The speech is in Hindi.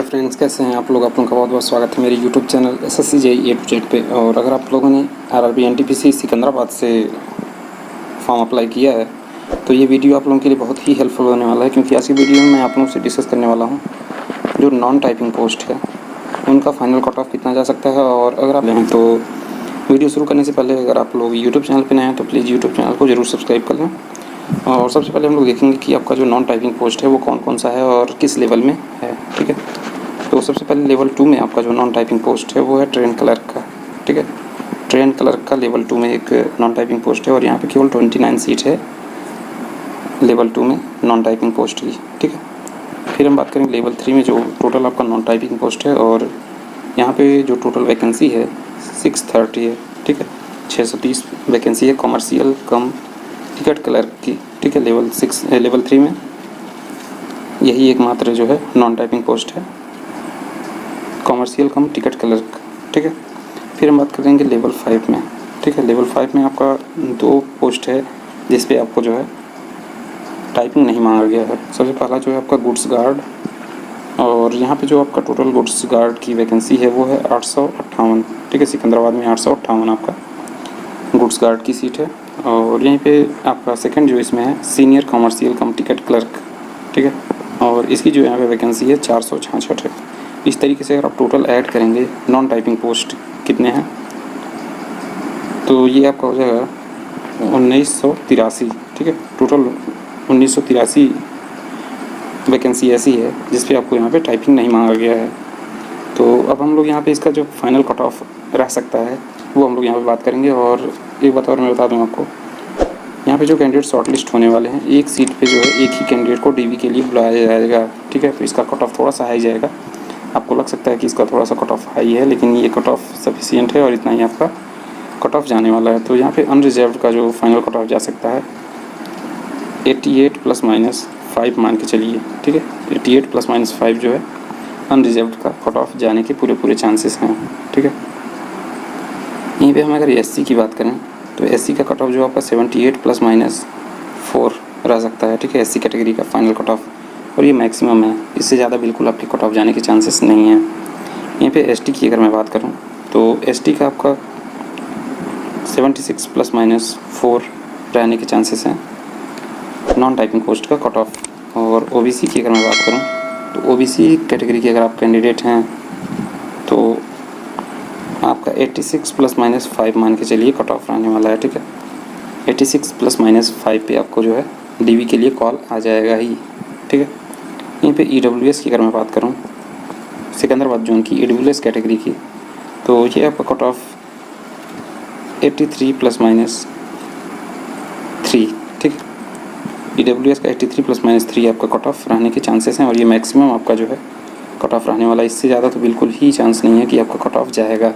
फ्रेंड्स, कैसे हैं आप लोग का बहुत बहुत स्वागत है मेरे YouTube channel SSC JEE A to Z पे। और अगर आप लोगों ने RRB NTPC सिकंदराबाद से फॉर्म अप्लाई किया है तो ये वीडियो आप लोगों के लिए बहुत ही हेल्पफुल होने वाला है, क्योंकि आज की वीडियो में मैं आप लोगों से डिस्कस करने वाला हूँ जो नॉन टाइपिंग पोस्ट है उनका फाइनल कट ऑफ कितना जा सकता है। और अगर आप लें तो वीडियो शुरू करने से पहले अगर आप लोग यूट्यूब चैनल पर नए हैं तो प्लीज़ यूट्यूब चैनल को ज़रूर सब्सक्राइब कर लें। और सबसे पहले हम लोग देखेंगे कि आपका जो नॉन टाइपिंग पोस्ट है वो कौन कौन सा है और किस लेवल में है। ठीक है, तो सबसे पहले लेवल 2 में आपका जो नॉन टाइपिंग पोस्ट है वो है ट्रेन क्लर्क का। ठीक है, ट्रेन क्लर्क का लेवल 2 में एक नॉन टाइपिंग पोस्ट है और यहाँ पे केवल 29 सीट है लेवल 2 में नॉन टाइपिंग पोस्ट की। ठीक है, फिर हम बात करेंगे लेवल 3 में जो टोटल आपका नॉन टाइपिंग पोस्ट है और यहाँ पे जो टोटल वैकेंसी है 630 है। ठीक है, 630 वैकेंसी है कॉमर्शियल कम टिकट क्लर्क की। ठीक है, लेवल 3 में यही एकमात्र जो है नॉन टाइपिंग पोस्ट है, कॉमर्शियल कम टिकट क्लर्क। ठीक है, फिर हम बात करेंगे लेवल 5 में। ठीक है, लेवल 5 में आपका 2 पोस्ट है जिस पे आपको जो है टाइपिंग नहीं मांगा गया है। सबसे पहला जो है आपका गुड्स गार्ड, और यहाँ पे जो आपका टोटल गुड्स गार्ड की वैकेंसी है वो है 858। ठीक है, सिकंदराबाद में 858 आपका गुड्स गार्ड की सीट है। और यहीं पे आपका सेकंड जो इसमें है सीनियर कॉमर्शियल कम टिकट क्लर्क। ठीक है, और इसकी जो यहाँ पे वैकेंसी है 466 है। इस तरीके से अगर आप टोटल ऐड करेंगे नॉन टाइपिंग पोस्ट कितने हैं तो ये आपका हो जाएगा 1983। ठीक है, टोटल 1983 वैकेंसी ऐसी है जिस पे आपको यहाँ पे टाइपिंग नहीं मांगा गया है। तो अब हम लोग यहाँ पे इसका जो फाइनल कट ऑफ रह सकता है वो हम लोग यहाँ पे बात करेंगे। और एक बात और मैं बता दूँ आपको, यहाँ पे जो कैंडिडेट शॉर्टलिस्ट होने वाले हैं एक सीट पे जो है एक ही कैंडिडेट को DV के लिए बुलाया जाएगा। ठीक है, तो इसका कट ऑफ थोड़ा सा हाई जाएगा। आपको लग सकता है कि इसका थोड़ा सा कट ऑफ हाई है, लेकिन ये कट ऑफ सफिशिएंट है और इतना ही आपका कट ऑफ जाने वाला है। तो यहाँ पे अनरिजर्व्ड का जो फाइनल कट ऑफ जा सकता है 88 ±5 मान के चलिए। ठीक है, 88 ±5 जो है अनरिजर्व्ड का कट ऑफ जाने के पूरे चांसेस हैं। ठीक है, यहीं पे हम अगर SC की बात करें तो SC का कट ऑफ जो आपका 78 ±4 रह सकता है। ठीक है, SC कैटेगरी का फाइनल कट ऑफ, और ये मैक्सिमम है, इससे ज़्यादा बिल्कुल आपके कट ऑफ जाने के चांसेस नहीं हैं। यहीं पे ST की अगर मैं बात करूं तो ST का आपका 76 ±4 रहने के चांसेस हैं नॉन टाइपिंग पोस्ट का कट ऑफ। और OBC की अगर मैं बात करूं तो OBC कैटेगरी के अगर आप कैंडिडेट हैं तो आपका 86 ±5 मान के चलिए कट ऑफ रहने वाला है। ठीक है, 86 ±5 पे आपको जो है DV के लिए कॉल आ जाएगा ही। ठीक है, यहीं पे EWS की अगर मैं बात करूं सिकंदराबाद जोन की EWS कैटेगरी की तो ये आपका कट ऑफ 83 ±3। ठीक है, EWS का 83 ±3 आपका कट ऑफ रहने के चांसेस हैं और ये मैक्सिमम आपका जो है कट ऑफ रहने वाला है। इससे ज़्यादा तो बिल्कुल ही चांस नहीं है कि आपका कट ऑफ जाएगा।